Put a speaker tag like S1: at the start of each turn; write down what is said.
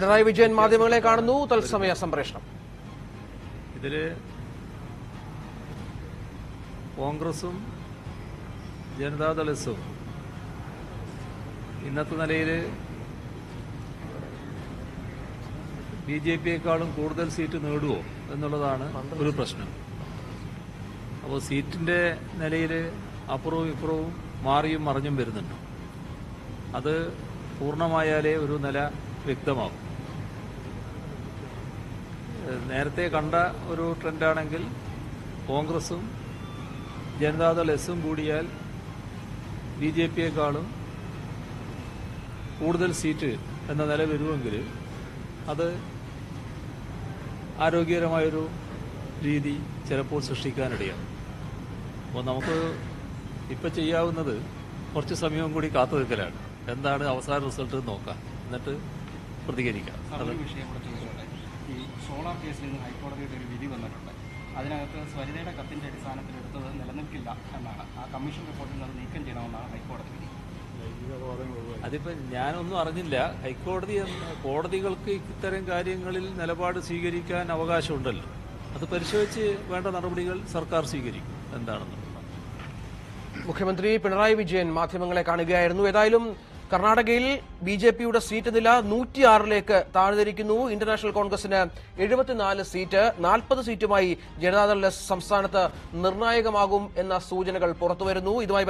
S1: പിണറായി വിജയൻ മാധ്യമങ്ങളെ കാണുന്നു. തത്സമയ സംപ്രേഷണം.
S2: ഇതില് കോൺഗ്രസും ജനതാദൾ എസും ഇന്നത്തെ നിലയിൽ ബിജെപിയെക്കാളും കൂടുതൽ സീറ്റ് നേടുമോ എന്നുള്ളതാണ് ഒരു പ്രശ്നം. അപ്പോൾ സീറ്റിന്റെ നിലയിൽ അപ്പുറവും ഇപ്പുറവും മാറിയും മറിഞ്ഞും വരുന്നുണ്ട്. അത് പൂർണ്ണമായാലേ ഒരു നില വ്യക്തമാകും. നേരത്തെ കണ്ട ഒരു ട്രെൻഡാണെങ്കിൽ കോൺഗ്രസും ജനതാദൾ എസും കൂടിയാൽ ബിജെപിയെക്കാളും കൂടുതൽ സീറ്റ് എന്ന നില വരുമെങ്കിൽ അത് ആരോഗ്യകരമായൊരു രീതി ചിലപ്പോൾ സൃഷ്ടിക്കാനിടയാകും. അപ്പോൾ നമുക്ക് ഇപ്പം ചെയ്യാവുന്നത് കുറച്ച് സമയം കൂടി കാത്തു നിൽക്കലാണ്. എന്താണ് അവസാന റിസൾട്ട് നോക്കാം, എന്നിട്ട് പ്രതികരിക്കാം.
S3: ഈ സോളാർ കേസിൽ നിന്ന് ഹൈക്കോടതിയുടെ ഒരു വിധി വന്നിട്ടുണ്ട്. അതിനകത്ത് സ്വരിതയുടെ കത്തിന്റെ അടിസ്ഥാനത്തിൽ എടുത്തത് നിലനിൽക്കില്ല എന്നാണ്. ആ കമ്മീഷൻ റിപ്പോർട്ടിൽ നിന്ന് നീക്കം ചെയ്യണമെന്നാണ് ഹൈക്കോടതി വിധി.
S2: അതിപ്പോ ഞാനൊന്നും അറിഞ്ഞില്ല. കോടതികൾക്ക് ഇത്തരം കാര്യങ്ങളിൽ നിലപാട് സ്വീകരിക്കാൻ അവകാശമുണ്ടല്ലോ. അത് പരിശോധിച്ച് വേണ്ട നടപടികൾ സർക്കാർ സ്വീകരിക്കും. എന്താണെന്ന്
S1: മുഖ്യമന്ത്രി പിണറായി വിജയൻ മാധ്യമങ്ങളെ കാണുകയായിരുന്നു. ഏതായാലും കർണാടകയിൽ ബിജെപിയുടെ സീറ്റ് നില 106ലേക്ക് താഴ്ന്നിരിക്കുന്നു. ഇന്റർനാഷണൽ കോൺഗ്രസിന് 74 സീറ്റ്, 40 സീറ്റുമായി ജനതാദൾ സംസ്ഥാനത്ത് നിർണായകമാകും എന്ന സൂചനകൾ പുറത്തുവരുന്നു. ഇതുമായി